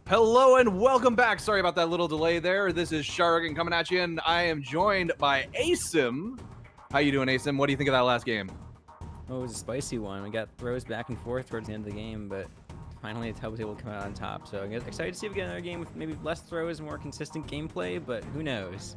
Hello and welcome back. Sorry about that little delay there. This is Shargan coming at you, and I am joined by Asim. How you doing, Asim? What do you think of that last game? Oh, it was a spicy one. We got throws back and forth towards the end of the game, but finally Tub was able to come out on top. So I'm excited to see if we get another game with maybe less throws and more consistent gameplay, but who knows?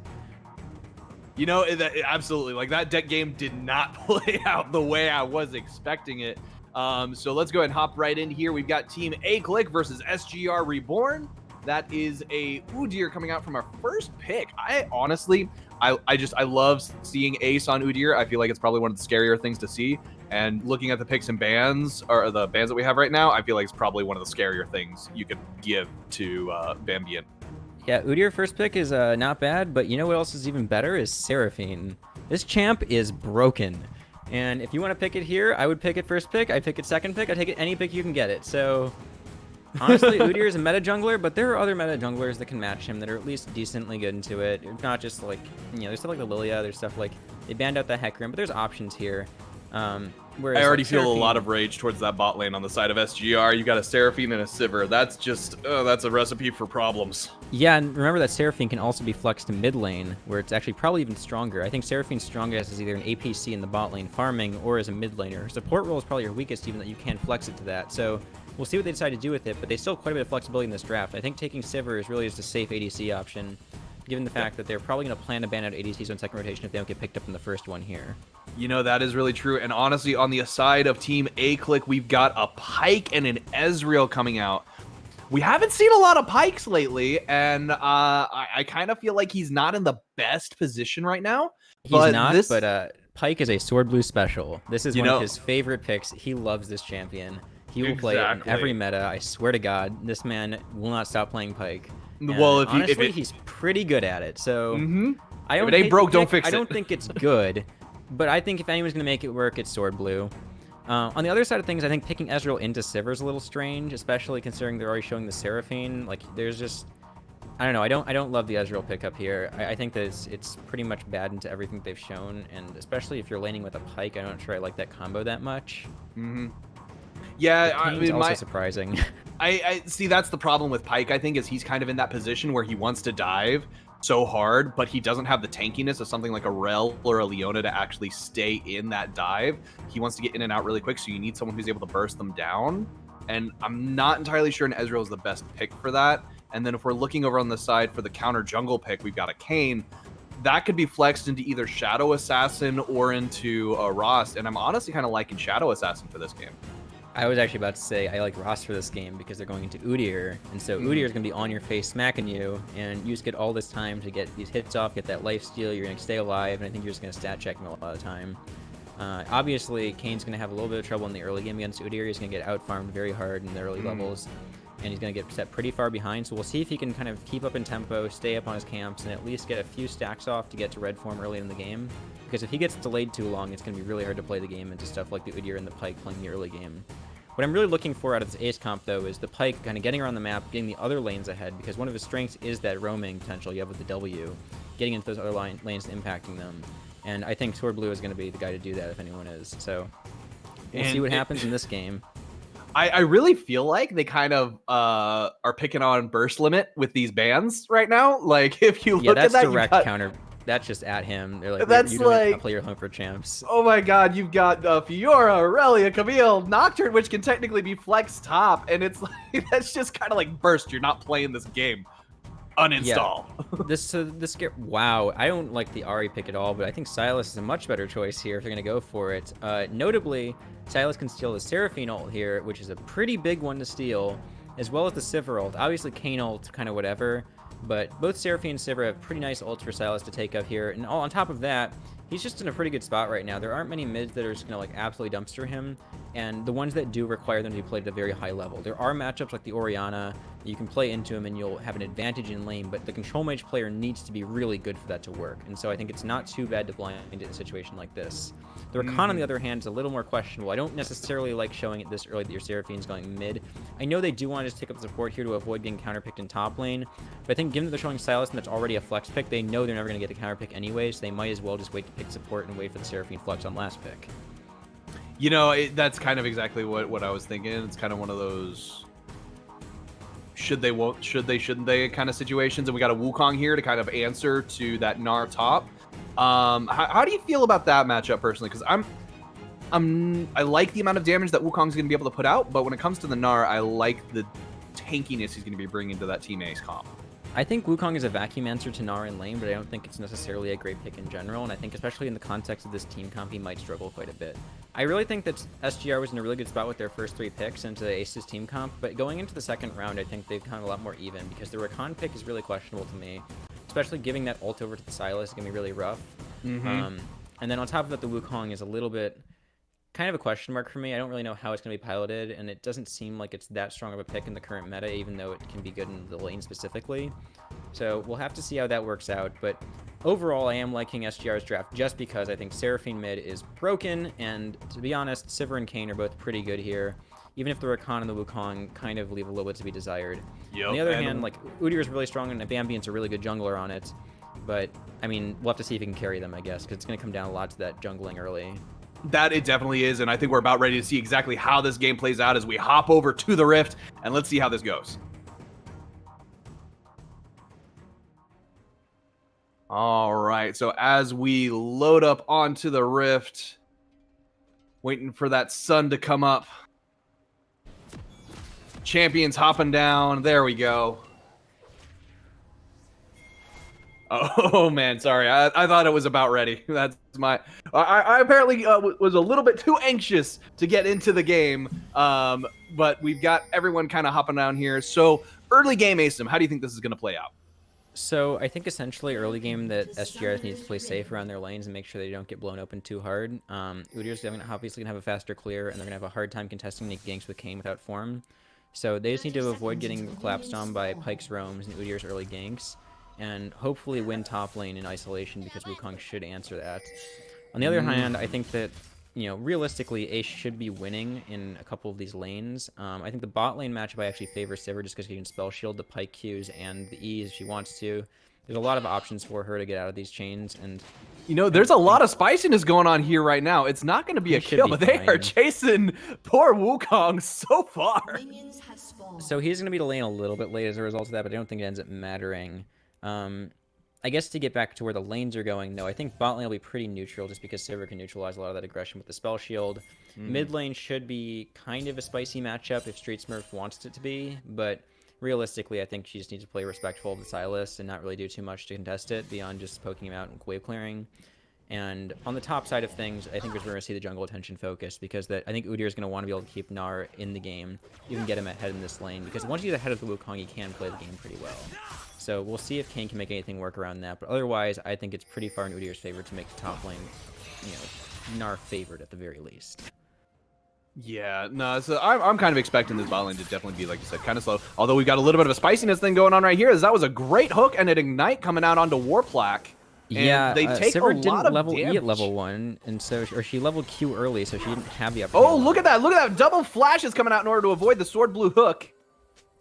You know, absolutely. Like, that deck game did not play out the way I was expecting it. So let's go ahead and hop right in here. We've got Team A-Click versus SGR Reborn. That is a Udyr coming out from our first pick. I honestly love seeing Ace on Udyr. I feel like it's probably one of the scarier things to see. And looking at the picks and bans, or the bans that we have right now, I feel like it's probably one of the scarier things you could give to Bambien. Yeah, Udyr first pick is not bad, but you know what else is even better is Seraphine. This champ is broken. And if you want to pick it here, I would pick it first pick. I pick it second pick. I take it any pick you can get it. So honestly, Udyr is a meta jungler, but there are other meta junglers that can match him that are at least decently good into it. It's not just like, you know, there's stuff like the Lilia, there's stuff like, they banned out the Hecarim, but there's options here. Whereas I already like feel Seraphine, a lot of rage towards that bot lane on the side of SGR. You got a Seraphine and a Sivir. That's just, that's a recipe for problems. Yeah, and remember that Seraphine can also be flexed to mid lane, where it's actually probably even stronger. I think Seraphine's strongest is either an APC in the bot lane farming or as a mid laner. Support role is probably your weakest, even though you can flex it to that. So we'll see what they decide to do with it, but they still have quite a bit of flexibility in this draft. I think taking Sivir is really just a safe ADC option, given the fact that they're probably going to plan to ban out ADCs on second rotation if they don't get picked up in the first one here. You know, that is really true. And honestly, on the side of Team A-Click, we've got a Pyke and an Ezreal coming out. We haven't seen a lot of Pikes lately, and I kind of feel like he's not in the best position right now. He's not, but Pyke is a Sword Blue special. This is one of his favorite picks. He loves this champion. He will play it in every meta. I swear to God, this man will not stop playing Pyke. And well, honestly, he's pretty good at it. So if it ain't broke, don't fix it. I don't think it's good, but I think if anyone's going to make it work, it's Sword Blue. On the other side of things, I think picking Ezreal into Sivir is a little strange, especially considering they're already showing the Seraphine. Like, there's just, I don't know. I don't love the Ezreal pickup here. I think that it's pretty much bad into everything they've shown, and especially if you're laning with a Pyke, I'm not sure I like that combo that much. Yeah, I mean, also surprising. I see, that's the problem with Pyke, I think, is he's kind of in that position where he wants to dive so hard, but he doesn't have the tankiness of something like a Rel or a Leona to actually stay in that dive. He wants to get in and out really quick, so you need someone who's able to burst them down. And I'm not entirely sure an Ezreal is the best pick for that. And then if we're looking over on the side for the counter jungle pick, we've got a Kayn. That could be flexed into either Shadow Assassin or into Ross. And I'm honestly kind of liking Shadow Assassin for this game. I was actually about to say I like Ross for this game because they're going into Udyr, and so Udyr is going to be on your face smacking you, and you just get all this time to get these hits off, get that life steal, you're going to stay alive, and I think you're just going to stat check him a lot of the time. Obviously, Kane's going to have a little bit of trouble in the early game against Udyr. He's going to get out-farmed very hard in the early levels, and he's going to get set pretty far behind, so we'll see if he can kind of keep up in tempo, stay up on his camps, and at least get a few stacks off to get to red form early in the game. Because if he gets delayed too long, it's going to be really hard to play the game into stuff like the Udyr and the Pyke playing the early game. What I'm really looking for out of this ace comp, though, is the Pyke kind of getting around the map, getting the other lanes ahead, because one of his strengths is that roaming potential you have with the W, getting into those other lanes and impacting them. And I think Sword Blue is going to be the guy to do that if anyone is. So we'll see what happens in this game. I really feel like they kind of are picking on burst limit with these bans right now. Like, if you look at that, direct counter. That's just at him. They're like, that's you like, play your home for champs. Oh my God, you've got Fiora, Aurelia, Camille, Nocturne, which can technically be flex top, and it's like, that's just kind of like burst. You're not playing this game. Uninstall. Yeah. Wow, I don't like the Ahri pick at all, but I think Sylas is a much better choice here if they're gonna go for it. Notably, Sylas can steal the Seraphine ult here, which is a pretty big one to steal, as well as the Sivir ult. Obviously, Kayn ult, kind of whatever. But both Seraphine and Sivir have pretty nice ults for Sylas to take up here. And on top of that, He's just in a pretty good spot right now. There aren't many mids that are just gonna like absolutely dumpster him, and the ones that do require them to be played at a very high level. There are matchups like the Orianna, you can play into him and you'll have an advantage in lane, but the control mage player needs to be really good for that to work. And so I think it's not too bad to blind in a situation like this. The Rakan, on the other hand, is a little more questionable. I don't necessarily like showing it this early that your Seraphine's going mid. I know they do want to just take up the support here to avoid getting counterpicked in top lane, but I think given that they're showing Sylas and that's already a flex pick, they know they're never going to get the counterpick anyway, so they might as well just wait to pick support and wait for the Seraphine flex on last pick. You know, that's kind of exactly what I was thinking. It's kind of one of those should they, won't, should they, shouldn't they kind of situations. And we got a Wukong here to kind of answer to that Gnar top. How do you feel about that matchup personally? Because I like the amount of damage that Wukong's going to be able to put out, but when it comes to the Gnar, I like the tankiness he's going to be bringing to that Team Ace comp. I think Wukong is a vacuum answer to Gnar in lane, but I don't think it's necessarily a great pick in general, and I think especially in the context of this team comp, he might struggle quite a bit. I really think that SGR was in a really good spot with their first 3 picks into the Aces team comp, but going into the second round, I think they've gone a lot more even, because the Rakan pick is really questionable to me, especially giving that ult over to the Sylas is going to be really rough. And then on top of that, the Wukong is a little bit kind of a question mark for me. I don't really know how it's going to be piloted, and it doesn't seem like it's that strong of a pick in the current meta, even though it can be good in the lane specifically. So we'll have to see how that works out, but overall I am liking SGR's draft just because I think Seraphine mid is broken, and to be honest, Sivir and Kayn are both pretty good here, even if the Rakan and the Wukong kind of leave a little bit to be desired. On the other hand, like, Udyr is really strong, and Bambian's a really good jungler on it, but, I mean, we'll have to see if he can carry them, I guess, because it's going to come down a lot to that jungling early. That it definitely is, and I think we're about ready to see exactly how this game plays out as we hop over to the Rift, and let's see how this goes. All right, so as we load up onto the Rift, waiting for that sun to come up. Champions hopping down. There we go. Oh man, sorry. I thought it was about ready. That's my. I apparently was a little bit too anxious to get into the game, but we've got everyone kind of hopping down here. So early game, Asim, how do you think this is going to play out? So I think essentially early game that SGR needs to play safe around their lanes and make sure they don't get blown open too hard. Udyr's obviously going to have a faster clear, and they're going to have a hard time contesting the ganks with Kayn without form. So they just need to avoid getting collapsed on by Pyke's roams and Udyr's early ganks, and hopefully win top lane in isolation, because Wukong should answer that. On the other hand, I think that, you know, realistically, Ace should be winning in a couple of these lanes. I think the bot lane matchup I actually favor Sivir just because she can spell shield the Pyke Qs and the E's if she wants to. There's a lot of options for her to get out of these chains, and you know, there's a lot of spiciness going on here right now. It's not going to be a kill, but they are chasing poor Wukong so far. So he's going to be to lane a little bit late as a result of that, but I don't think it ends up mattering. I guess to get back to where the lanes are going, though, I think bot lane will be pretty neutral just because Sivir can neutralize a lot of that aggression with the spell shield. Mid lane should be kind of a spicy matchup if Street Smurf wants it to be, but realistically, I think she just needs to play respectful of the Sylas and not really do too much to contest it beyond just poking him out and wave clearing. And on the top side of things, I think we're going to see the jungle attention focus, because I think Udyr is going to want to be able to keep Gnar in the game, even get him ahead in this lane, because once he's ahead of the Wukong, he can play the game pretty well. So we'll see if Kayn can make anything work around that, but otherwise, I think it's pretty far in Udyr's favor to make the top lane, you know, Gnar favored at the very least. Yeah, no, so I'm kind of expecting this bot lane to definitely be, like you said, kind of slow. Although we've got a little bit of a spiciness thing going on right here, as that was a great hook and an ignite coming out onto Warplaque. Yeah, they take Sivir a lot didn't of level damage. E at level 1, and so she leveled Q early, so she didn't have the opportunity. Oh, look at that! Look at that! Double flashes coming out in order to avoid the sword blue hook.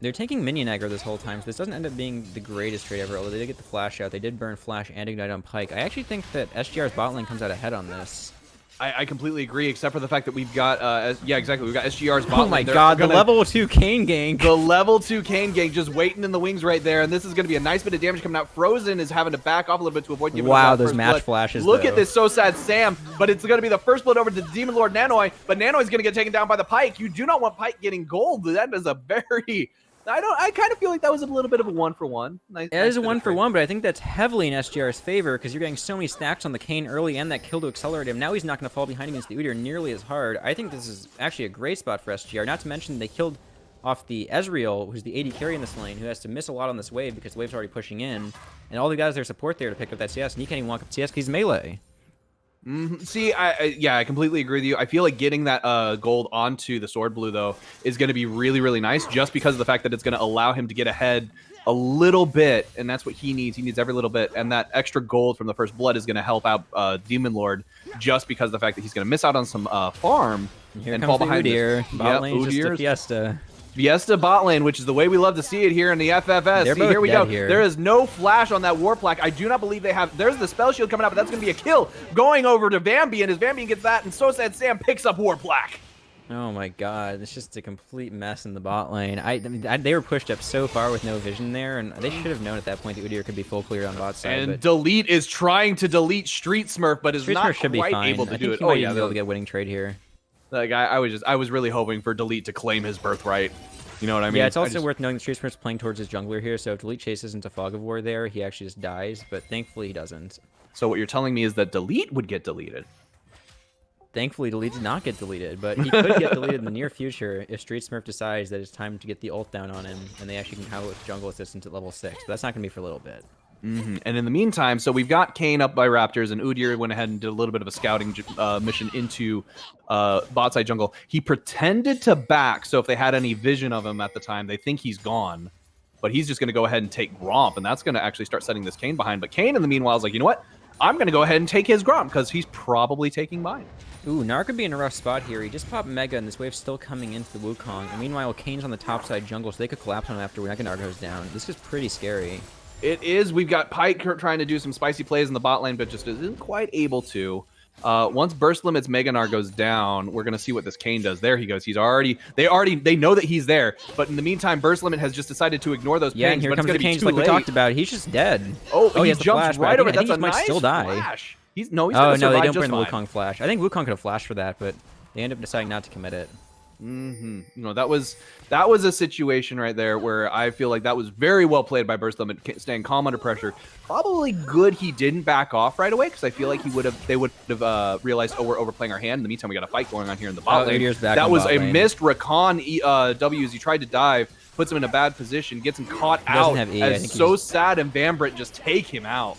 They're taking minion aggro this whole time, so this doesn't end up being the greatest trade ever, although they did get the flash out. They did burn flash and ignite on Pyke. I actually think that SGR's bot lane comes out ahead on this. I completely agree, except for the fact that we've got, yeah, exactly. We've got SGR's bot lane. Oh my god, the level 2 Kayn gank. The level 2 Kayn gank just waiting in the wings right there, and this is going to be a nice bit of damage coming out. Frozen is having to back off a little bit to avoid giving wow, those first match blood. flashes, Look though. at this So Sad Sam, but it's going to be the first blood over to Demon Lord Nanoi, but Nanoi's going to get taken down by the Pyke. You do not want Pyke getting gold. That is a very... I kind of feel like that was a little bit of a 1-for-1. Nice, it is a 1-for-1, but I think that's heavily in SGR's favor, because you're getting so many stacks on the Kayn early and that kill to accelerate him. Now he's not going to fall behind against the Udyr nearly as hard. I think this is actually a great spot for SGR, not to mention they killed off the Ezreal, who's the AD carry in this lane, who has to miss a lot on this wave because the wave's already pushing in, and all they got is their support there to pick up that CS, and he can't even walk up CS because he's melee. See, yeah, I completely agree with you. I feel like getting that gold onto the sword blue though is going to be really, really nice, just because of the fact that it's going to allow him to get ahead a little bit, and that's what he needs. He needs every little bit, and that extra gold from the first blood is going to help out Demon Lord, just because of the fact that he's going to miss out on some farm and fall behind. Udyr. Bot lane just a Fiesta. Fiesta bot lane, which is the way we love to see it here in the FFS. They're See, here we go. here. There is no flash on that Warplaque. I do not believe they have. There's the spell shield coming out, but that's going to be a kill. Going over to Vambian as Vambian gets that, and So Sad Sam picks up Warplaque. Oh my god, it's just a complete mess in the bot lane. They were pushed up so far with no vision there, and they should have known at that point that Udyr could be full clear on bot side. And Delete is trying to delete Street Smurf, but is not should be quite fine. able to I do think it. He might even be able to get a winning trade here. Like I was really hoping for Delete to claim his birthright. You know what I mean? Yeah, it's also worth knowing that Street Smurf's playing towards his jungler here, so if Delete chases into Fog of War there, he actually just dies, but thankfully he doesn't. So what you're telling me is that Delete would get deleted? Thankfully, Delete did not get deleted, but he could get deleted in the near future if Street Smurf decides that it's time to get the ult down on him, and they actually can have with jungle assistance at level 6, but that's not going to be for a little bit. And in the meantime, so we've got Kayn up by Raptors, and Udyr went ahead and did a little bit of a scouting mission into bot side jungle. He pretended to back, so if they had any vision of him at the time, they think he's gone. But he's just going to go ahead and take Gromp, and that's going to actually start setting this Kayn behind. But Kayn, in the meanwhile, is like, you know what? I'm going to go ahead and take his Gromp, because he's probably taking mine. Ooh, Gnar could be in a rough spot here. He just popped Mega, and this wave's still coming into the Wukong. And meanwhile, Kayn's on the top side jungle, so they could collapse on him after Gnar goes down. This is pretty scary. It is. We've got Pyke trying to do some spicy plays in the bot lane, but just isn't quite able to. Once Burst Limit's Mega Gnar goes down, we're going to see what this Kayn does. There he goes. He's already... They know that he's there, but in the meantime, Burst Limit has just decided to ignore those pings, and here but comes it's the going Kayn, to be like too we late. talked about. He's just dead. Oh, he has the jumps flash, right over. I think That's a he might nice still die. flash. He's going to Oh, no, they survive don't just bring fine. Wukong flash. I think Wukong could have flashed for that, but they end up deciding not to commit it. You know, that was a situation right there where I feel like that was very well played by Burst Limit, staying calm under pressure. Probably good he didn't back off right away, because I feel like they would have realized, oh, we're overplaying our hand. In the meantime, we got a fight going on here in the bot lane. That was a missed Rakan W as he tried to dive, puts him in a bad position, gets him caught out as So Sad and Vambrit just take him out.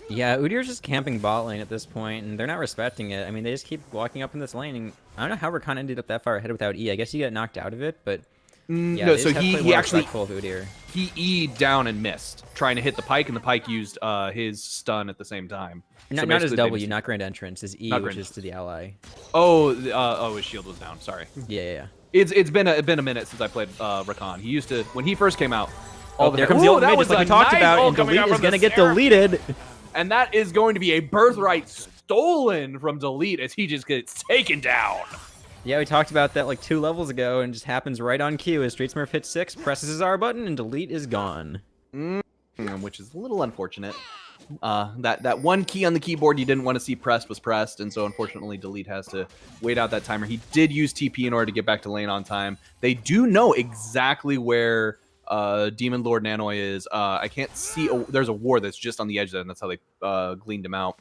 Yeah, Udyr's just camping bot lane at this point, and they're not respecting it. I mean, they just keep walking up in this lane, and I don't know how Rakan ended up that far ahead without E. I guess he got knocked out of it, but yeah, no, so he actually of Udyr. He E'd down and missed, trying to hit the Pyke, and the Pyke used his stun at the same time. Not his W, not Grand Entrance, his E, which is to the ally. Oh, his shield was down. Sorry. Yeah. It's been a minute since I played Rakan. He used to, when he first came out. There comes the ultimate, just like we talked about, and Delete is going to get deleted. And that is going to be a birthright stolen from Delete as he just gets taken down. Yeah, we talked about that like 2 levels ago, and it just happens right on cue as Street Smurf hits 6, presses his R button, and Delete is gone. Which is a little unfortunate. That one key on the keyboard you didn't want to see pressed was pressed, and so unfortunately Delete has to wait out that timer. He did use TP in order to get back to lane on time. They do know exactly where Demon Lord Nanoi is. I can't see. There's a ward that's just on the edge there, and that's how they gleaned him out.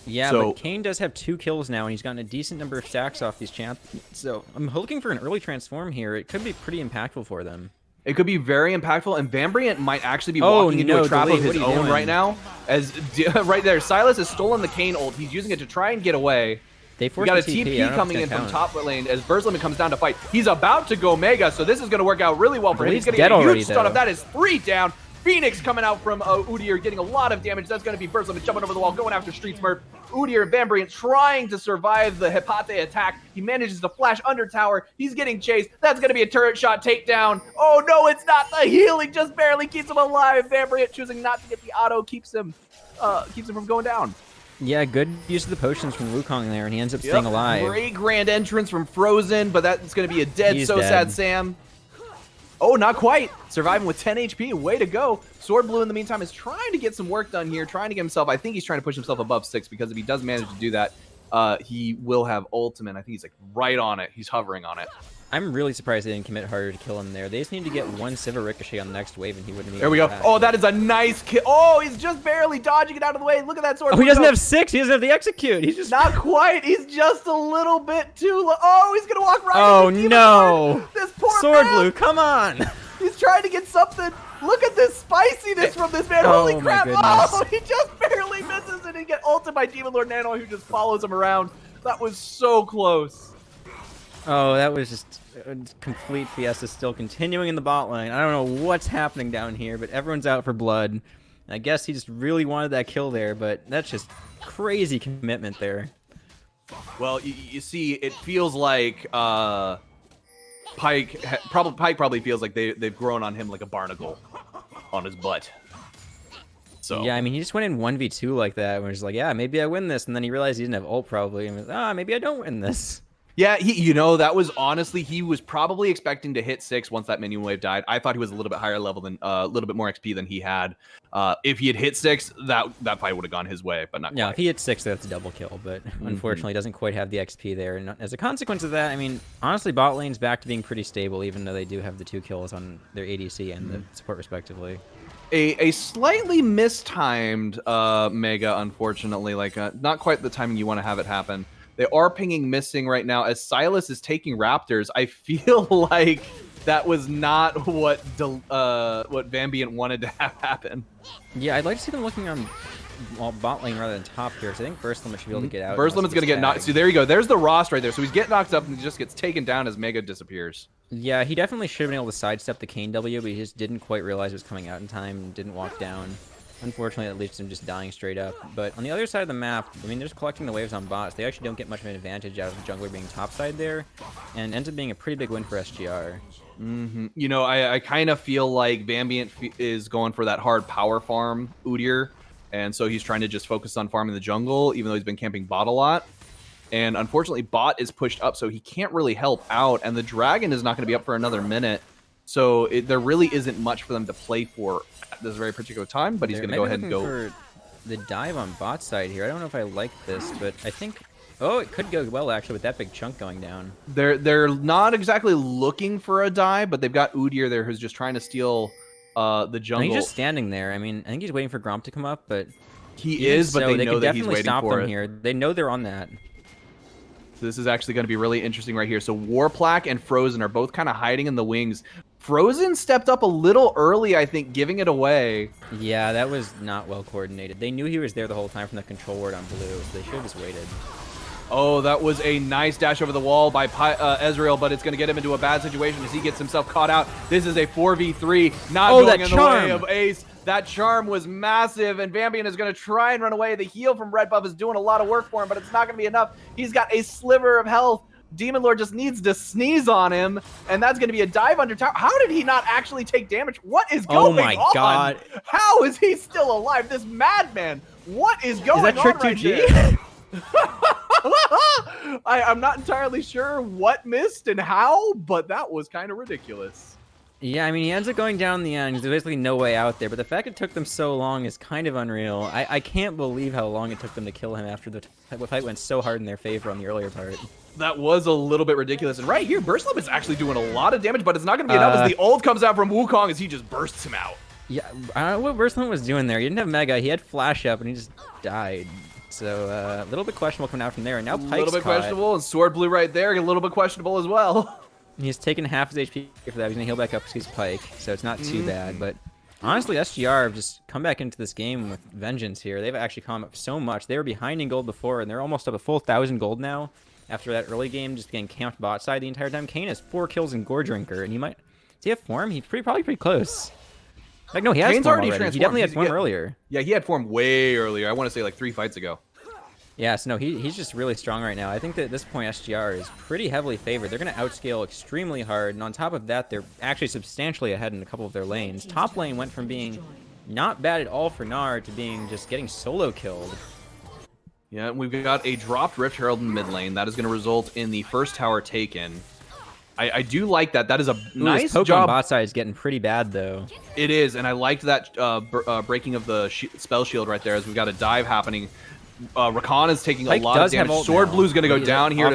Yeah, but Kayn does have 2 kills now, and he's gotten a decent number of stacks off these champions. So I'm looking for an early transform here. It could be pretty impactful for them. It could be very impactful, and Vambriant might actually be walking into a trap of his own right now. As right there, Silas has stolen the Kayn ult. He's using it to try and get away. They got a TP coming in from top lane as Burst Limit comes down to fight. He's about to go Mega, so this is going to work out really well for him. He's going to get a huge stun up. That is 3 down. Phoenix coming out from Udyr, getting a lot of damage. That's going to be Burst Limit jumping over the wall, going after Street Smurf. Udyr and Vambriant trying to survive the Hepate attack. He manages to flash under tower. He's getting chased. That's going to be a turret shot takedown. Oh no, it's not. The healing just barely keeps him alive. Vambriant choosing not to get the auto keeps him from going down. Yeah, good use of the potions from Wukong there, and he ends up staying alive. Great Grand Entrance from Frozen, but that's going to be a dead Sad Sam. Oh, not quite. Surviving with 10 HP. Way to go. Sword Blue, in the meantime, is trying to get some work done here, trying to get himself... I think he's trying to push himself above 6, because if he does manage to do that, he will have ultimate. I think he's like right on it. He's hovering on it. I'm really surprised they didn't commit harder to kill him there. They just need to get 1 Siva Ricochet on the next wave, and he wouldn't even... There we go. Oh, that is a nice kill. Oh, he's just barely dodging it out of the way. Look at that Sword Blue. Oh, he doesn't have 6. He doesn't have the execute. He's just... Not quite. He's just a little bit too low. Oh, he's going to walk right into the no. This poor Sword man. Blue, come on. He's trying to get something. Look at this spiciness from this man. Holy crap. My goodness. Oh, he just barely misses and he get ulted by Demon Lord Nano, who just follows him around. That was so close. Oh, that was just a complete fiesta still continuing in the bot lane. I don't know what's happening down here, but everyone's out for blood. I guess he just really wanted that kill there, but that's just crazy commitment there. Well, you see, it feels like Pyke probably feels like they've grown on him like a barnacle on his butt. So yeah, I mean, he just went in 1v2 like that, where he's like, yeah, maybe I win this, and then he realized he didn't have ult probably, and was, maybe I don't win this. Yeah, that was honestly, he was probably expecting to hit 6 once that minion wave died. I thought he was a little bit higher level than, a little bit more XP than he had. If he had hit 6, that fight would have gone his way, but not Yeah, quite. if he hit 6, that's a double kill, but unfortunately doesn't quite have the XP there. And as a consequence of that, I mean, honestly, bot lane's back to being pretty stable, even though they do have the 2 kills on their ADC and the support respectively. A slightly mistimed Mega, unfortunately, like not quite the timing you want to have it happen. They are pinging missing right now as Silas is taking Raptors. I feel like that was not what Vambiant wanted to have happen. Yeah, I'd like to see them looking on bot lane rather than top here, because I think Burst Limit should be able to get out. Burst Limit's going to get knocked. See, there you go. There's the Rost right there. So he's getting knocked up and he just gets taken down as Mega disappears. Yeah, he definitely should have been able to sidestep the Kane W, but he just didn't quite realize it was coming out in time and didn't walk down. Unfortunately, that leads to him just dying straight up. But on the other side of the map, I mean, they're just collecting the waves on bots. They actually don't get much of an advantage out of the jungler being topside there, and ends up being a pretty big win for SGR. You know, I kind of feel like Vambiant is going for that hard power farm Udyr, and so he's trying to just focus on farming the jungle, even though he's been camping bot a lot. And unfortunately, bot is pushed up, so he can't really help out, and the dragon is not going to be up for another minute. So there really isn't much for them to play for at this very particular time, but he's going to go ahead and go for the dive on bot side here. I don't know if I like this, but I think, oh, it could go well actually with that big chunk going down. They're not exactly looking for a dive, but they've got Udyr there who's just trying to steal the jungle. And he's just standing there. I mean, I think he's waiting for Gromp to come up, but he is, but they know that he's waiting stop for them it. here. They know they're on that. So this is actually going to be really interesting right here. So Warplaque and Frozen are both kind of hiding in the wings. Frozen stepped up a little early, I think, giving it away. Yeah, that was not well coordinated. They knew he was there the whole time from the control ward on blue, so they should have just waited. Oh, that was a nice dash over the wall by Ezreal, but it's going to get him into a bad situation as he gets himself caught out. This is a 4v3, not going in the way of Ace. That charm was massive, and Vambiant is going to try and run away. The heal from Red Buff is doing a lot of work for him, but it's not going to be enough. He's got a sliver of health. Demon Lord just needs to sneeze on him, and that's going to be a dive under tower. How did he not actually take damage? What is going on? Oh my god. How is he still alive? This madman. What is going on? Is that Trick right 2G? I'm not entirely sure what missed and how, but that was kind of ridiculous. Yeah, I mean, he ends up going down the end. There's basically no way out there, but the fact it took them so long is kind of unreal. I can't believe how long it took them to kill him after the fight went so hard in their favor on the earlier part. That was a little bit ridiculous. And right here, Burst Limit is actually doing a lot of damage, but it's not going to be enough as the ult comes out from Wukong as he just bursts him out. Yeah, I don't know what Burst Limit was doing there. He didn't have Mega. He had Flash up, and he just died. So a little bit questionable coming out from there. And now Pyke's a little bit questionable, and Sword Blue right there, a little bit questionable as well. He's taken half his HP for that. He's going to heal back up because he's Pyke, so it's not too bad. But honestly, SGR have just come back into this game with vengeance here. They've actually come up so much. They were behind in gold before, and they're almost up a full 1,000 gold now. After that early game, just getting camped bot side the entire time. Kane has 4 kills in Gore Drinker, and he might... Does he have form? He's probably pretty close. Like, no, he has Kane's form already already. transformed. He definitely had form earlier. Yeah, he had form way earlier. I want to say like 3 fights ago. Yeah, so no, he's just really strong right now. I think that at this point, SGR is pretty heavily favored. They're going to outscale extremely hard, and on top of that, they're actually substantially ahead in a couple of their lanes. Top lane went from being not bad at all for Nard to being just getting solo killed. Yeah, we've got a dropped Rift Herald in mid lane. That is going to result in the first tower taken. I do like that. That is a nice poke job. On bot side is getting pretty bad, though. It is, and I liked that breaking of the spell shield right there as we've got a dive happening. Rakan is taking a lot of damage. Sword Blue's going to go down here.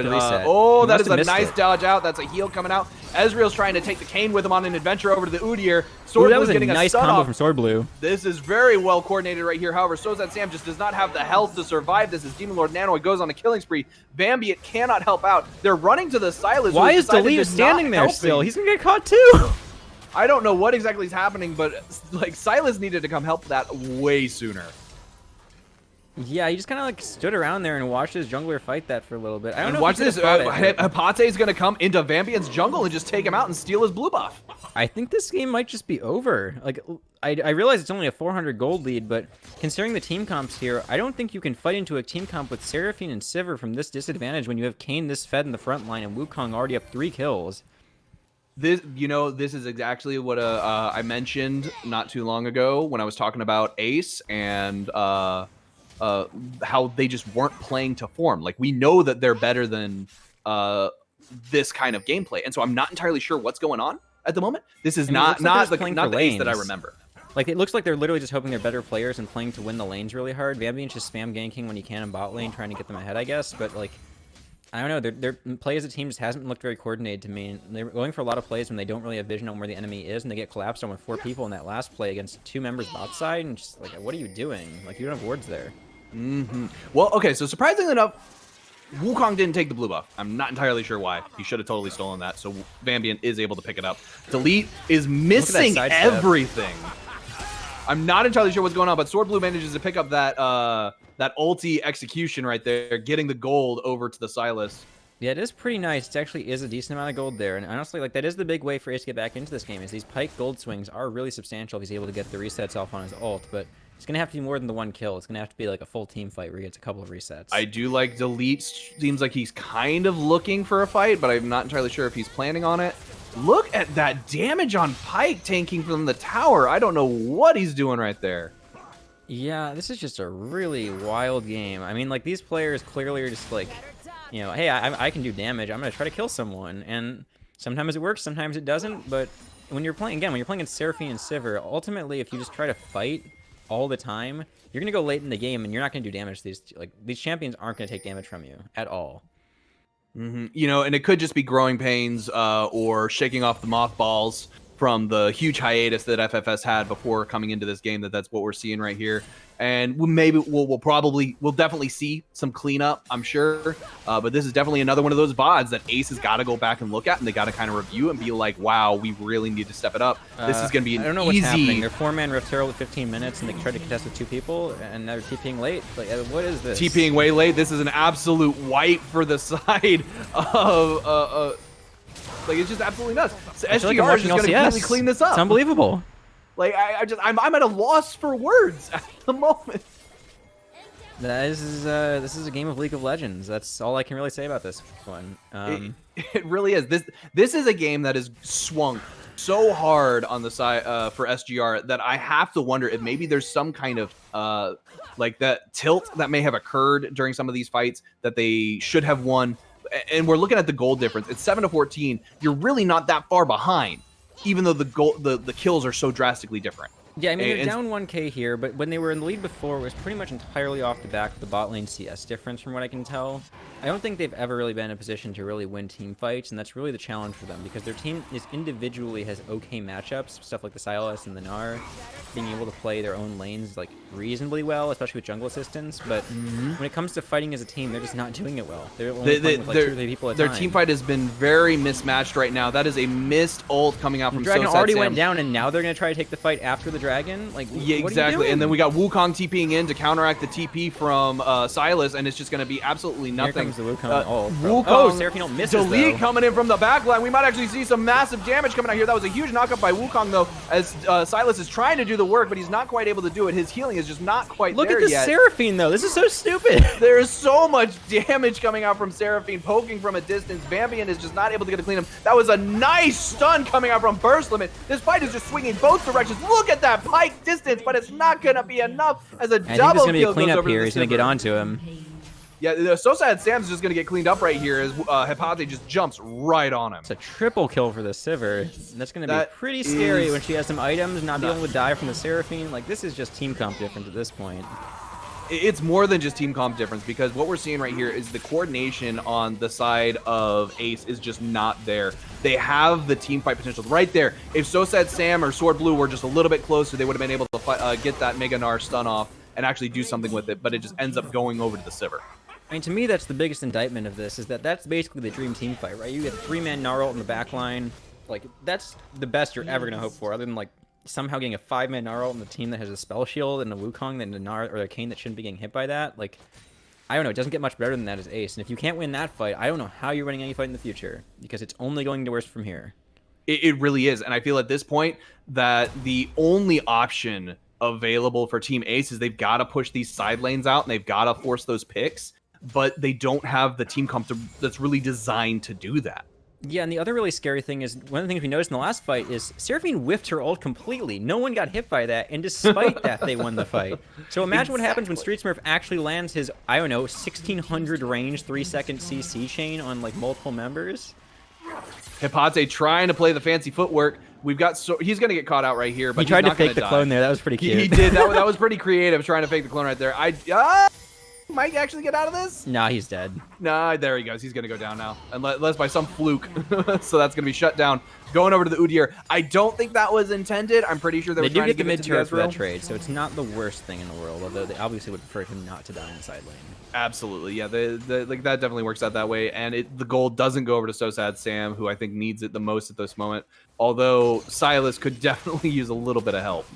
Oh, that is a nice dodge out. That's a heal coming out. Ezreal's trying to take the Kane with him on an adventure over to the Udyr. Sword Blue's getting a nice combo from Sword Blue. This is very well coordinated right here. However, Sozad Sam just does not have the health to survive this as Demon Lord Nanoy goes on a killing spree. Vambiant cannot help out. They're running to the Silas. Why is Delete standing there still? He's going to get caught too. I don't know what exactly is happening, but like Silas needed to come help that way sooner. Yeah, he just kind of like stood around there and watched his jungler fight that for a little bit. I don't know. Watch this. Hepate is gonna come into Vambian's jungle and just take him out and steal his blue buff. I think this game might just be over. Like, I realize it's only a 400 gold lead, but considering the team comps here, I don't think you can fight into a team comp with Seraphine and Sivir from this disadvantage when you have Kayn this fed in the front line and Wukong already up 3 kills. This, this is actually what I mentioned not too long ago when I was talking about Ace and how they just weren't playing to form. Like, we know that they're better than this kind of gameplay, and so I'm not entirely sure what's going on at the moment. This is not the Ace that I remember. Like, it looks like they're literally just hoping they're better players and playing to win the lanes really hard. Vambian's just spam ganking when he can in bot lane, trying to get them ahead, I guess. But, like, I don't know. Their play as a team just hasn't looked very coordinated to me. They're going for a lot of plays when they don't really have vision on where the enemy is, and they get collapsed on with 4 people in that last play against 2 members bot side, and just, like, what are you doing? Like, you don't have wards there. Well, okay, so surprisingly enough, Wukong didn't take the blue buff. I'm not entirely sure why. He should have totally stolen that, so Vambian is able to pick it up. Delete is missing everything. I'm not entirely sure what's going on, but Sword Blue manages to pick up that that ulti execution right there, getting the gold over to the Silas. Yeah, it is pretty nice. It actually is a decent amount of gold there, and honestly, like, that is the big way for Ace to get back into this game, is these Pyke gold swings are really substantial if he's able to get the resets off on his ult, but it's going to have to be more than the 1 kill. It's going to have to be like a full team fight where he gets a couple of resets. I do like Delete. Seems like he's kind of looking for a fight, but I'm not entirely sure if he's planning on it. Look at that damage on Pyke tanking from the tower. I don't know what he's doing right there. Yeah, this is just a really wild game. I mean, like, these players clearly are just like, you know, hey, I can do damage. I'm going to try to kill someone. And sometimes it works, sometimes it doesn't. But when you're playing, again, when you're playing against Seraphine and Sivir, ultimately, if you just try to fight all the time, you're gonna go late in the game and you're not gonna do damage to these champions aren't gonna take damage from you at all. You know, and it could just be growing pains or shaking off the mothballs from the huge hiatus that FFS had before coming into this game. That's what we're seeing right here. And maybe we'll definitely see some cleanup, I'm sure. But this is definitely another one of those VODs that Ace has got to go back and look at, and they got to kind of review and be like, wow, we really need to step it up. This is going to be an easy... I don't know what's happening. They're 4-man Rift Herald at 15 minutes, and they tried to contest with 2 people, and they're TPing late. Like, what is this? TPing way late. This is an absolute wipe for the side of... like, it's just absolutely nuts. So SGR is just going to completely clean this up. It's unbelievable. Like, I'm at a loss for words at the moment. This is a game of League of Legends. That's all I can really say about this one. It really is. This is a game that is swung so hard on the side for SGR that I have to wonder if maybe there's some kind of like that tilt that may have occurred during some of these fights that they should have won. And we're looking at the gold difference. It's 7-14. You're really not that far behind, even though the kills are so drastically different. Yeah, I mean, they're down 1k here, but when they were in the lead before, it was pretty much entirely off the back of the bot lane CS difference, from what I can tell. I don't think they've ever really been in a position to really win team fights, and that's really the challenge for them, because their team individually has okay matchups, stuff like the Sylas and the Gnar, being able to play their own lanes like reasonably well, especially with jungle assistance, but when it comes to fighting as a team, they're just not doing it well. They're only playing with like 2 or 3 people at a time. Their team fight has been very mismatched right now. That is a missed ult coming out from Dragon Sosad already Sam. Went down, and now they're going to try to take the fight after the Dragon? Like, yeah, exactly. And then we got Wukong TPing in to counteract the TP from Sylas, and it's just going to be absolutely nothing. Here comes the Wukong ult. Wukong, Seraphine ult misses, Delete though. coming in from the back line. We might actually see some massive damage coming out here. That was a huge knockup by Wukong, though, as Sylas is trying to do the work, but he's not quite able to do it. His healing is just not quite there yet. Look at this Seraphine, though. This is so stupid. There is so much damage coming out from Seraphine, poking from a distance. Vambian is just not able to get a clean him. That was a nice stun coming out from Burst Limit. This fight is just swinging both directions. Look at that Pyke distance, but it's not going to be enough as a double kill goes over. I think there's going to be a cleanup here. He's going to get onto him. Yeah, Sosad Sam's just going to get cleaned up right here as Hepate just jumps right on him. It's a triple kill for the Sivir. That's going to be pretty scary when she has some items, not being able to die from the Seraphine. Like, this is just team comp difference at this point. It's more than just team comp difference, because what we're seeing right here is the coordination on the side of Ace is just not there. They have the team fight potential right there. If Sosad Sam or Sword Blue were just a little bit closer, they would have been able to fight, get that Mega Gnar stun off and actually do something with it, but it just ends up going over to the Sivir. I mean, to me, that's the biggest indictment of this, is that that's basically the dream team fight, right? You get 3-man Gnar ult in the back line, Like, that's the best you're ever going to hope for, other than, like, somehow getting a 5-man Gnarl on the team that has a Spell Shield and a Wukong and a Gnar or a Kayn that shouldn't be getting hit by that. Like, I don't know. It doesn't get much better than that as Ace. And if you can't win that fight, I don't know how you're winning any fight in the future, because it's only going to worse from here. It really is. And I feel at this point that the only option available for Team Ace is they've got to push these side lanes out and they've got to force those picks, but they don't have the team comp that's really designed to do that. Yeah, and the other really scary thing is, one of the things we noticed in the last fight is Seraphine whiffed her ult completely. No one got hit by that, and despite that, they won the fight. So imagine what happens when Street Smurf actually lands his, I don't know, 1600 range 3-second CC chain on, like, multiple members. Hippote trying to play the fancy footwork. We've got he's going to get caught out right here, but he tried to fake the clone there. That was pretty cute. He did. That was pretty creative, trying to fake the clone right there. Might actually get out of this? Nah, he's dead. Nah, there he goes. He's going to go down now. Unless by some fluke. So that's going to be shut down. Going over to the Udyr. I don't think that was intended. I'm pretty sure they do were get the mid-turret for that trade, so it's not the worst thing in the world, although they obviously would prefer him not to die in the side lane. Absolutely. Yeah, like that definitely works out that way. And the gold doesn't go over to So Sad Sam, who I think needs it the most at this moment. Although Silas could definitely use a little bit of help.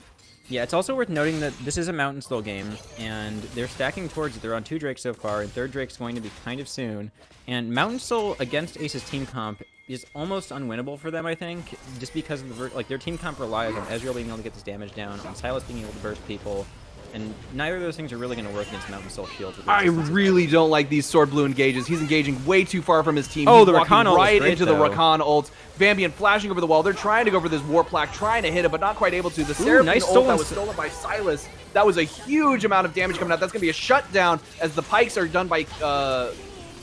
Yeah, it's also worth noting that this is a Mountain Soul game, and they're stacking towards it. They're on 2 Drakes so far, and 3rd Drake's going to be kind of soon. And Mountain Soul against Ace's team comp is almost unwinnable for them, I think, just because of their team comp relies on Ezreal being able to get this damage down, on Silas being able to burst people, and neither of those things are really going to work against Mountain Soul shields. I really don't like these Sword Blue engages. He's engaging way too far from his team. Oh, He's the walking Rakan ult right is great, into the Rakan ult. Vambian flashing over the wall. They're trying to go for this War Plaque, trying to hit it, but not quite able to. The Seraphine nice ult that was stolen by Silas. That was a huge amount of damage coming out. That's going to be a shutdown as the Pikes are done by...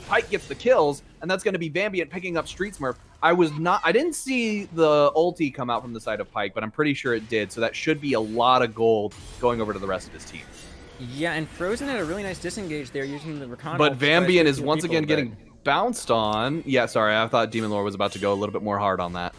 Pike gets the kills, and that's going to be Vambiant picking up Street Smurf. I didn't see the ulti come out from the side of Pike, but I'm pretty sure it did, so that should be a lot of gold going over to the rest of his team. Yeah, and Frozen had a really nice disengage there using the Rakan. But Vambian is once again getting bounced on. Yeah, sorry, I thought Demon Lord was about to go a little bit more hard on that.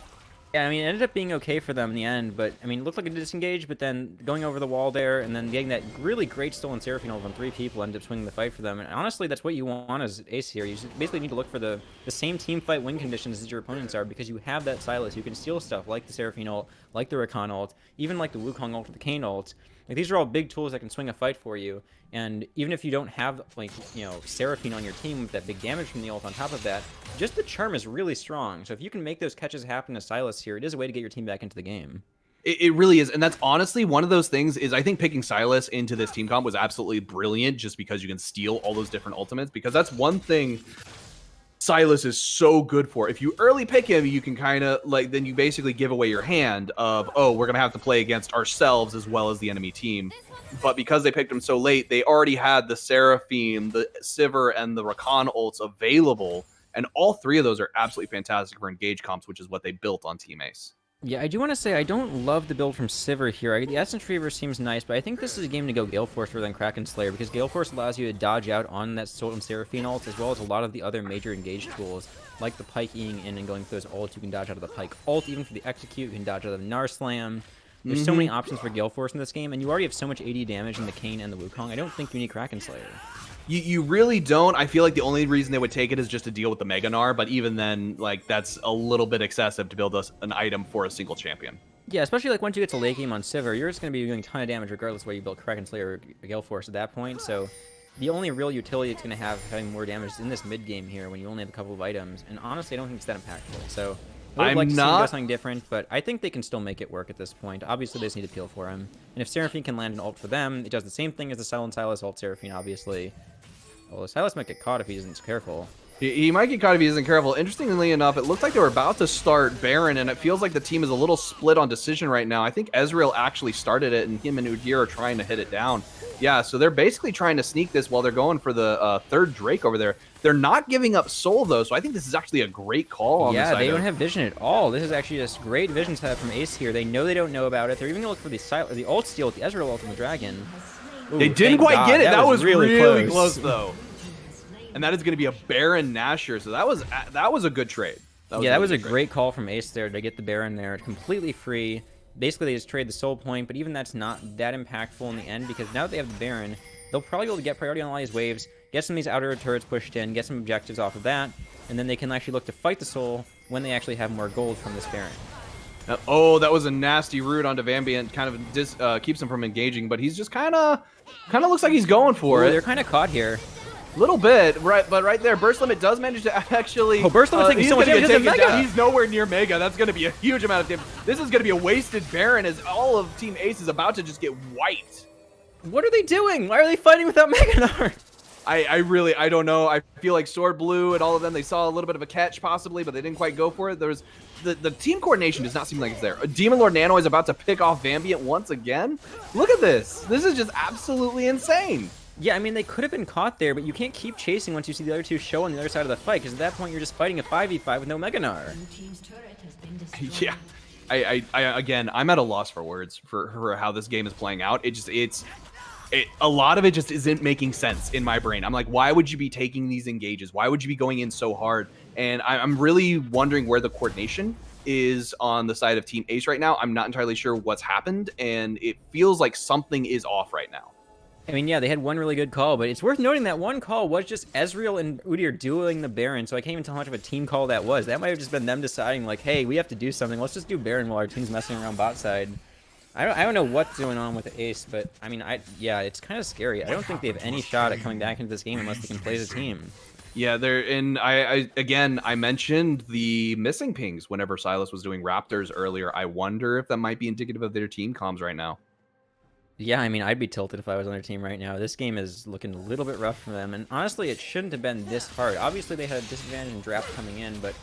Yeah, I mean, it ended up being okay for them in the end, but, I mean, it looked like a disengage, but then going over the wall there and then getting that really great stolen Seraphine ult on 3 people ended up swinging the fight for them. And honestly, that's what you want as Ace here. You basically need to look for the same team fight win conditions as your opponents are, because you have that Silas. You can steal stuff like the Seraphine ult, like the Rakan ult, even like the Wukong ult or the Kayn ult. Like, these are all big tools that can swing a fight for you. And even if you don't have, like, you know, Seraphine on your team with that big damage from the ult on top of that, just the charm is really strong. So if you can make those catches happen to Silas here, it is a way to get your team back into the game. It really is. And that's honestly one of those things is I think picking Silas into this team comp was absolutely brilliant just because you can steal all those different ultimates, because that's one thing Silas is so good for. If you early pick him, you can kind of like, then you basically give away your hand of, oh, we're going to have to play against ourselves as well as the enemy team. But because they picked him so late, they already had the Seraphine, the Sivir, and the Rakan ults available. And all 3 of those are absolutely fantastic for engage comps, which is what they built on Team Ace. Yeah, I do want to say I don't love the build from Sivir here. The Essence Reaver seems nice, but I think this is a game to go Gale Force rather than Kraken Slayer, because Gale Force allows you to dodge out on that Sultan Seraphine ult, as well as a lot of the other major engage tools, like the Pike eing in and going for those ults. You can dodge out of the Pike ult, even for the Execute. You can dodge out of the Gnar Slam. There's so many options for Gale Force in this game, and you already have so much AD damage in the Kayn and the Wukong. I don't think you need Kraken Slayer. You really don't. I feel like the only reason they would take it is just to deal with the Mega Gnar, but even then, like, that's a little bit excessive to build an item for a single champion. Yeah, especially like once you get to late game on Sivir, you're just going to be doing a ton of damage regardless of whether you build Kraken Slayer or Gale Force at that point, so the only real utility it's going to have having more damage is in this mid game here when you only have a couple of items, and honestly, I don't think it's that impactful, so I would like to see them go something different, but I think they can still make it work at this point. Obviously, they just need to peel for him, and if Seraphine can land an ult for them, it does the same thing as the Silent Silas ult Seraphine, obviously. Well, Silas might get caught if he isn't careful. He might get caught if he isn't careful. Interestingly enough, it looked like they were about to start Baron, and it feels like the team is a little split on decision right now. I think Ezreal actually started it, and him and Udyr are trying to hit it down. Yeah, so they're basically trying to sneak this while they're going for the 3rd Drake over there. They're not giving up Soul, though, so I think this is actually a great call on this Yeah, they item. don't have vision at all. This is actually just great vision setup from Ace here. They know they don't know about it. They're even going to look for the ult steal with the Ezreal ult from the Dragon. Ooh, they didn't quite get it. That was really close. close, though. And that is going to be a Baron Nashor, so that was a good trade. That was a great call from Ace there to get the Baron there, completely free. Basically, they just trade the Soul Point, but even that's not that impactful in the end, because now that they have the Baron, they'll probably be able to get priority on all these waves, get some of these outer turrets pushed in, get some objectives off of that, and then they can actually look to fight the soul when they actually have more gold from this Baron. Oh, that was a nasty root onto Vambient. Kind of keeps him from engaging, but he's just kind of looks like he's going for it. They're kind of caught here. Little bit, right? But right there, Burst Limit does manage to actually. Oh, Burst Limit taking so much damage. He's nowhere near Mega. That's going to be a huge amount of damage. This is going to be a wasted Baron as all of Team Ace is about to just get wiped. What are they doing? Why are they fighting without Mega? I don't know. I feel like Sword Blue and all of them, they saw a little bit of a catch possibly, but they didn't quite go for it. There's the team coordination does not seem like it's there. Demon Lord Nano is about to pick off Vambient once again. Look at this. This is just absolutely insane. Yeah, I mean, they could have been caught there, but you can't keep chasing once you see the other two show on the other side of the fight, because at that point, you're just fighting a 5v5 with no Mega Gnar. Yeah. Again, I'm at a loss for words for how this game is playing out. A lot of it just isn't making sense in my brain. I'm like, why would you be taking these engages? Why would you be going in so hard? And I'm really wondering where the coordination is on the side of Team Ace right now. I'm not entirely sure what's happened, and it feels like something is off right now. I mean, yeah, they had one really good call, but it's worth noting that one call was just Ezreal and Udyr dueling the Baron, so I can't even tell how much of a team call that was. That might have just been them deciding, like, hey, we have to do something. Let's just do Baron while our team's messing around bot side. I don't know what's going on with the Ace, but, I mean, yeah, it's kind of scary. I don't think they have any shot at coming back into this game unless they can play as a team. Yeah, I mentioned the missing pings whenever Silas was doing Raptors earlier. I wonder if that might be indicative of their team comms right now. Yeah, I mean, I'd be tilted if I was on their team right now. This game is looking a little bit rough for them, and honestly, it shouldn't have been this hard. Obviously, they had a disadvantage in draft coming in, but,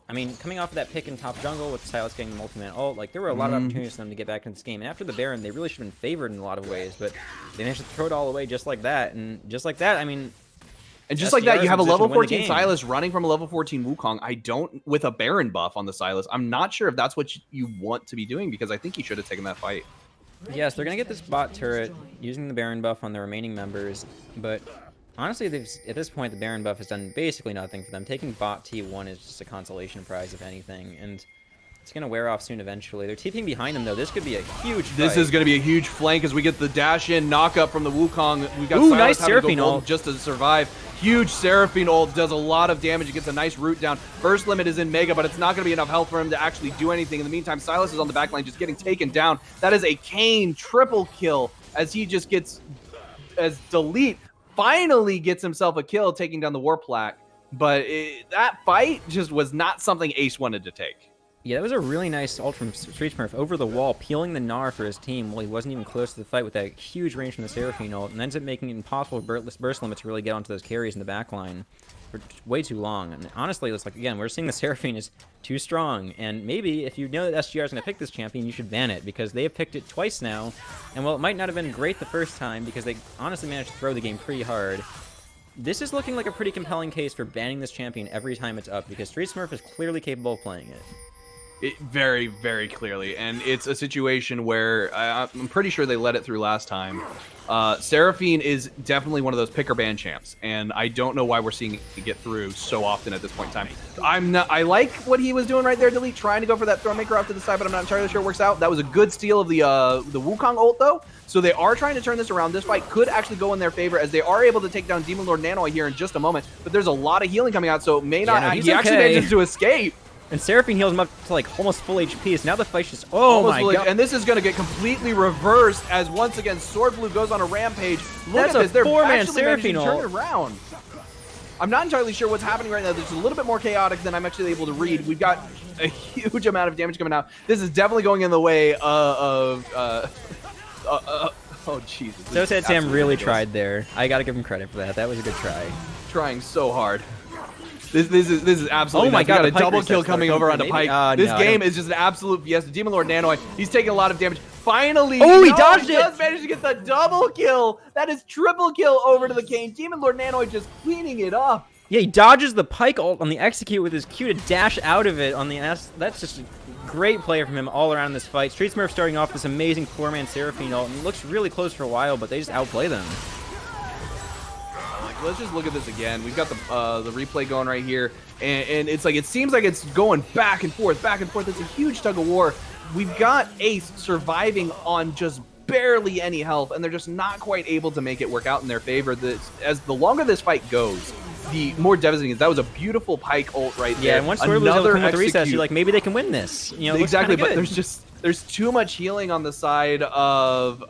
I mean, coming off of that pick in top jungle with Silas getting the multi-man ult, like, there were a lot of opportunities for them to get back in this game, and after the Baron, they really should have been favored in a lot of ways, but they managed to throw it all away just like that, and just like that, I mean... And just like that, you have a level 14 Silas running from a level 14 Wukong. With a Baron buff on the Silas, I'm not sure if that's what you want to be doing, because I think he should have taken that fight. Yes, they're going to get this bot turret using the Baron buff on the remaining members, but honestly, at this point, the Baron buff has done basically nothing for them. Taking bot T1 is just a consolation prize, if anything, and it's going to wear off soon eventually. They're TPing behind them, though. This could be a huge fight. This is going to be a huge flank as we get the dash-in knock-up from the Wukong. We've got Silas nice Seraphine ult just to survive. Huge Seraphine ult, does a lot of damage. It gets a nice root down. Burst limit is in Mega, but it's not going to be enough health for him to actually do anything. In the meantime, Silas is on the back line just getting taken down. That is a Kayn triple kill as he just gets, as Delete finally gets himself a kill, taking down the Warplaque. But that fight just was not something Ace wanted to take. Yeah, that was a really nice ult from Street Smurf over the wall, peeling the Gnar for his team while he wasn't even close to the fight with that huge range from the Seraphine ult, and ends up making it impossible for Burst Limit to really get onto those carries in the back line for way too long. And honestly, it's like, again, we're seeing the Seraphine is too strong, and maybe if you know that SGR is going to pick this champion, you should ban it, because they have picked it twice now, and while it might not have been great the first time, because they honestly managed to throw the game pretty hard, this is looking like a pretty compelling case for banning this champion every time it's up, because Street Smurf is clearly capable of playing it. Very, very clearly, and it's a situation where I'm pretty sure they let it through last time. Seraphine is definitely one of those picker ban champs, and I don't know why we're seeing it get through so often at this point in time. I like what he was doing right there, Delete, trying to go for that Thronemaker off to the side, but I'm not entirely sure it works out. That was a good steal of the Wukong ult, though. So they are trying to turn this around. This fight could actually go in their favor, as they are able to take down Demon Lord Nano here in just a moment. But there's a lot of healing coming out, so it may not. He actually manages to escape. And Seraphine heals him up to like almost full HP, so now the fight's just, oh my god. And this is going to get completely reversed as once again Sword Blue goes on a rampage. That's a four-man Seraphine ult. Turn it around. I'm not entirely sure what's happening right now. This is a little bit more chaotic than I'm actually able to read. We've got a huge amount of damage coming out. This is definitely going in the way of oh Jesus. So said Sam really tried there. I got to give him credit for that. That was a good try. Trying so hard. This is absolutely. Oh my god! A double kill coming over onto Pyke. This game is just an absolute fiesta. Demon Lord Nanoy, he's taking a lot of damage. Finally, he dodged it. Just managed to get the double kill. That is triple kill over to the Kayn. Demon Lord Nanoy just cleaning it up. Yeah, he dodges the Pyke ult on the execute with his Q to dash out of it on the S. That's just a great play from him all around this fight. Street Smurf starting off this amazing four-man Seraphine ult, and it looks really close for a while, but they just outplay them. Let's just look at this again. We've got the replay going right here, and it's like it seems like it's going back and forth, back and forth. It's a huge tug of war. We've got Ace surviving on just barely any health, and they're just not quite able to make it work out in their favor. As the longer this fight goes, the more devastating is that was a beautiful Pike ult right there. Yeah, and once Sword Blue's able to come with the reset, you're like, maybe they can win this. You know, exactly, but there's too much healing on the side of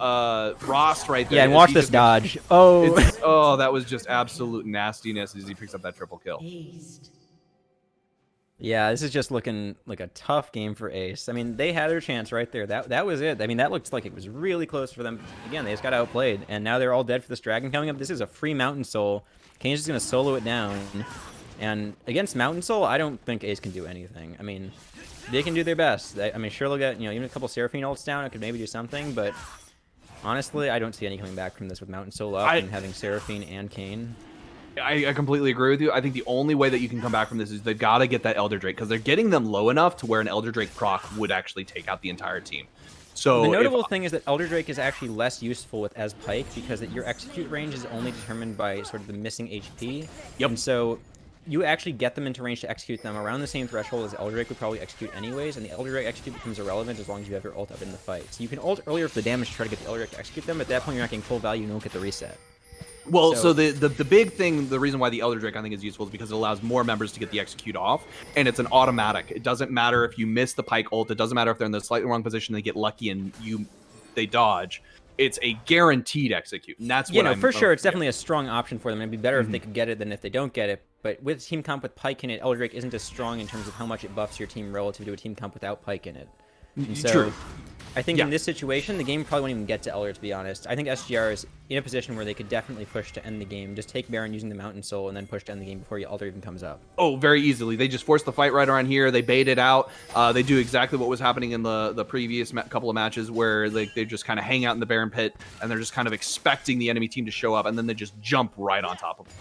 Ross right there. Yeah, and watch this dodge. Oh, that was just absolute nastiness as he picks up that triple kill. Yeah, this is just looking like a tough game for Ace. I mean, they had their chance right there. That was it. I mean, that looked like it was really close for them. Again, they just got outplayed, and now they're all dead for this dragon coming up. This is a free Mountain Soul. Kane's just going to solo it down. And against Mountain Soul, I don't think Ace can do anything. I mean, they can do their best. I mean, sure, they'll get, you know, even a couple Seraphine ults down. It could maybe do something, but honestly, I don't see any coming back from this with Mountain Soul up and having Seraphine and Kane. I completely agree with you. I think the only way that you can come back from this is they've got to get that Elder Drake, because they're getting them low enough to where an Elder Drake proc would actually take out the entire team. So the notable thing is that Elder Drake is actually less useful as Pike, because your execute range is only determined by sort of the missing HP. Yep. And so you actually get them into range to execute them around the same threshold as Elder Drake would probably execute anyways, and the Elder Drake execute becomes irrelevant as long as you have your ult up in the fight. So you can ult earlier for the damage to try to get the Elder Drake to execute them, but at that point you're not getting full value, you don't get the reset. Well, so the big thing, the reason why the Elder Drake I think is useful is because it allows more members to get the execute off, and it's an automatic. It doesn't matter if you miss the Pike ult. It doesn't matter if they're in the slightly wrong position, they get lucky and they dodge. It's a guaranteed execute, and that's what for sure. It's definitely a strong option for them. It'd be better if they could get it than if they don't get it. But with team comp with Pike in it, Elder Drake isn't as strong in terms of how much it buffs your team relative to a team comp without Pike in it. And so, True. I think in this situation, the game probably won't even get to Elder, to be honest. I think SGR is in a position where they could definitely push to end the game. Just take Baron using the Mountain Soul and then push to end the game before Elder even comes up. Oh, very easily. They just force the fight right around here. They bait it out. They do exactly what was happening in the previous couple of matches, where they just kind of hang out in the Baron pit, and they're just kind of expecting the enemy team to show up, and then they just jump right on top of them.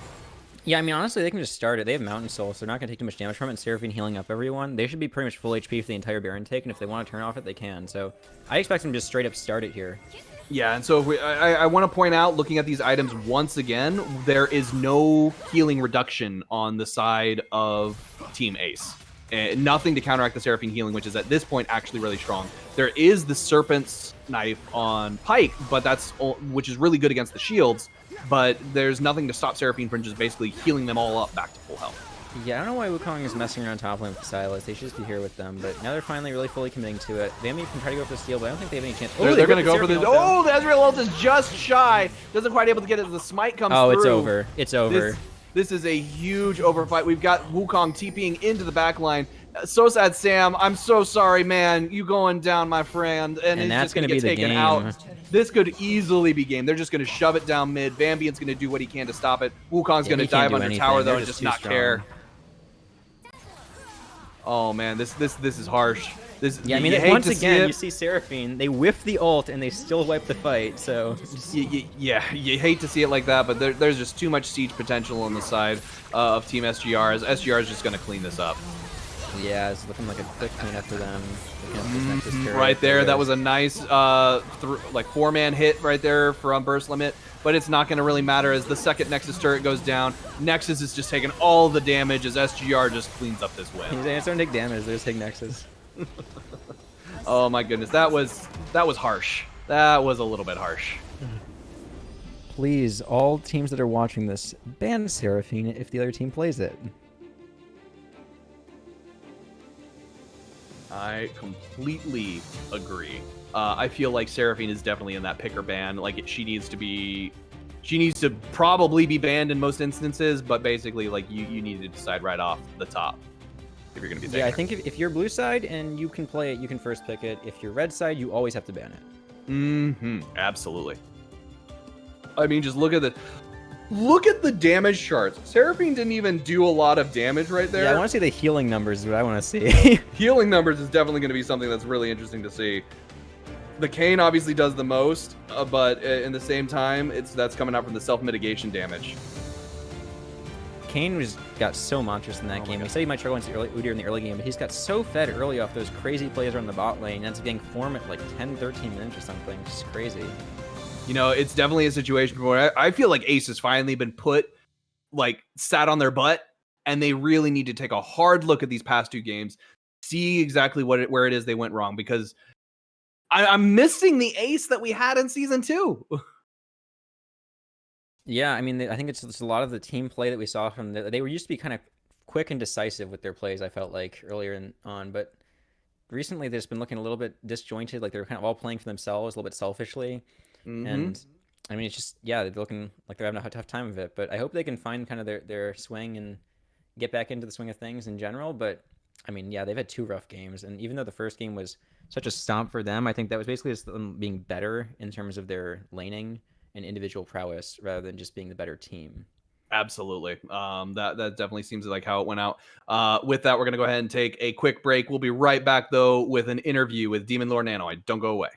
Yeah, I mean, honestly, they can just start it. They have Mountain Soul, so they're not going to take too much damage from it. And Seraphine healing up everyone. They should be pretty much full HP for the entire Baron take, and if they want to turn off it, they can. So I expect them to just straight up start it here. Yeah, and so if I want to point out, looking at these items once again, there is no healing reduction on the side of Team Ace. Nothing to counteract the Seraphine healing, which is at this point actually really strong. There is the Serpent's Knife on Pike, but which is really good against the shields, but there's nothing to stop Seraphine from just basically healing them all up back to full health. Yeah, I don't know why Wukong is messing around top lane with Silas. They should just be here with them, but now they're finally really fully committing to it. They may can try to go for the steal, but I don't think they have any chance. They're going to go for the... Oh, the Ezreal ult is just shy. Doesn't quite able to get it as the smite comes through. Oh, it's over. It's over. This is a huge overfight. We've got Wukong TPing into the back line. So sad, Sam. I'm so sorry, man. You going down, my friend. And it's that's going to be get taken out. This could easily be game. They're just going to shove it down mid. Vambian's going to do what he can to stop it. Wukong's going to dive under tower, though, and just not care. Oh, man. This is harsh. I mean, once again, you see Seraphine. They whiff the ult, and they still wipe the fight, so... Yeah, you hate to see it like that, but there's just too much siege potential on the side of Team SGR, as SGR is just going to clean this up. Yeah, it's looking like a quick cleanup for them. Right there, that was a nice four-man hit right there for Burst Limit, but it's not going to really matter as the second Nexus turret goes down. Nexus is just taking all the damage as SGR just cleans up this win. It's starting to take damage. They're just taking Nexus. Oh my goodness, that was harsh. That was a little bit harsh. Please, all teams that are watching this, ban Seraphine if the other team plays it. I completely agree. I feel like Seraphine is definitely in that picker ban. Like she needs to probably be banned in most instances, but basically like you need to decide right off the top if you're going to be. Yeah, I think if you're blue side and you can play it, you can first pick it. If you're red side, you always have to ban it. Absolutely. I mean, just look at the damage charts. Seraphine didn't even do a lot of damage right there. Yeah, I want to see the healing numbers is what I want to see. Healing numbers is definitely going to be something that's really interesting to see. The Kayn obviously does the most, but in the same time, that's coming out from the self-mitigation damage. Kayn got so monstrous in that game. We said he might struggle against Udyr in the early game, but he's got so fed early off those crazy plays around the bot lane. And ends up getting form at like 10, 13 minutes or something. Just crazy. You know, it's definitely a situation where I feel like Ace has finally been sat on their butt, and they really need to take a hard look at these past two games, see exactly where it is they went wrong, because I'm missing the Ace that we had in Season 2. Yeah, I mean, I think it's a lot of the team play that we saw from they were used to be kind of quick and decisive with their plays. I felt like on, but recently they've just been looking a little bit disjointed. Like they're kind of all playing for themselves, a little bit selfishly. Mm-hmm. And I mean, it's just yeah, they're looking like they're having a tough time of it. But I hope they can find kind of their swing and get back into the swing of things in general. But I mean, yeah, they've had 2 rough games, and even though the first game was such a stomp for them, I think that was basically just them being better in terms of their laning and individual prowess rather than just being the better team. Absolutely. That definitely seems like how it went out. With that, we're gonna go ahead and take a quick break. We'll be right back though with an interview with Demon Lord Nanoid. Don't go away.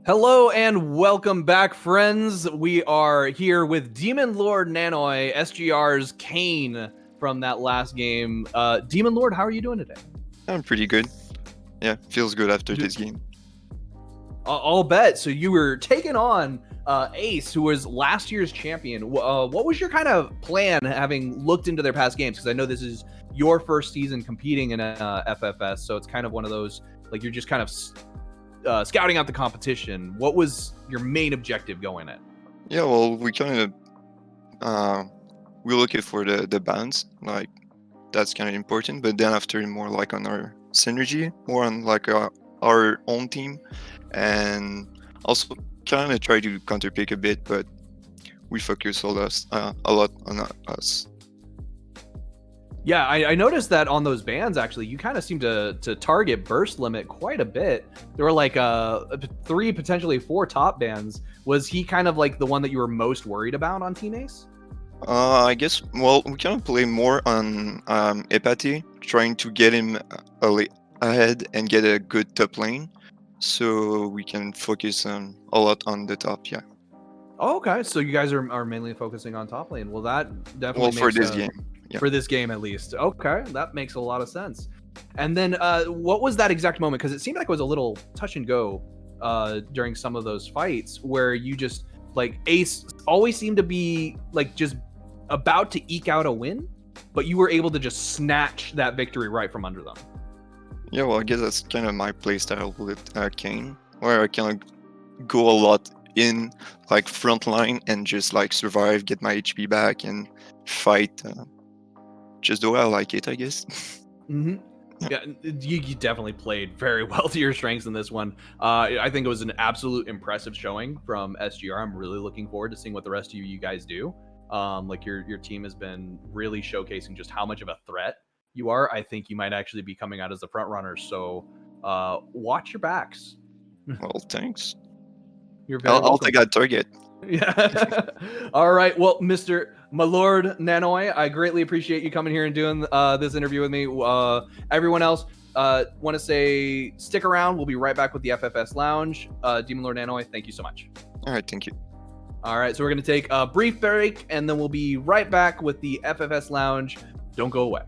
Hello and welcome back, friends. We are here with Demon Lord Nanoi, SGR's Kane from that last game. Demon Lord, how are you doing today? I'm pretty good. Yeah, feels good after this game. I'll bet. So you were taking on Ace, who was last year's champion. What was your kind of plan, having looked into their past games? Because I know this is your first season competing in FFS, so it's kind of one of those, like, you're just kind of scouting out the competition, what was your main objective going in? Yeah, well, we kind of we're looking for the balance, like that's kind of important. But then after, more like on our synergy, more on like our own team, and also kind of try to counterpick a bit, but we focus a lot on us. Yeah, I noticed that on those bans, actually, you kind of seem to target burst limit quite a bit. There were like 3, potentially 4 top bans. Was he kind of like the one that you were most worried about on Team Ace? I guess, well, we kind of play more on Epathy, trying to get him ahead and get a good top lane, so we can focus a lot on the top, yeah. Oh, okay, so you guys are mainly focusing on top lane. Well, that definitely Well, for makes this game. Yeah. For this game, at least. Okay, that makes a lot of sense. And then what was that exact moment? Because it seemed like it was a little touch and go during some of those fights where you just, like, Ace always seemed to be, like, just about to eke out a win, but you were able to just snatch that victory right from under them. Yeah, well, I guess that's kind of my playstyle with Kayn, where I kind of go a lot in, like, front line and just, like, survive, get my HP back, and fight just the way I like it, I guess. Mm-hmm. Yeah, you definitely played very well to your strengths in this one. I think it was an absolute impressive showing from SGR. I'm really looking forward to seeing what the rest of you guys do. Like your team has been really showcasing just how much of a threat you are. I think you might actually be coming out as the front runners. So watch your backs. Well, thanks. You're very I'll welcome. take that target. Yeah. All right. Well, my Lord Nanoy, I greatly appreciate you coming here and doing this interview with me. Everyone else, want to say stick around. We'll be right back with the FFS Lounge. Demon Lord Nanoy, thank you so much. All right, thank you. All right. So we're going to take a brief break, and then we'll be right back with the FFS Lounge. Don't go away.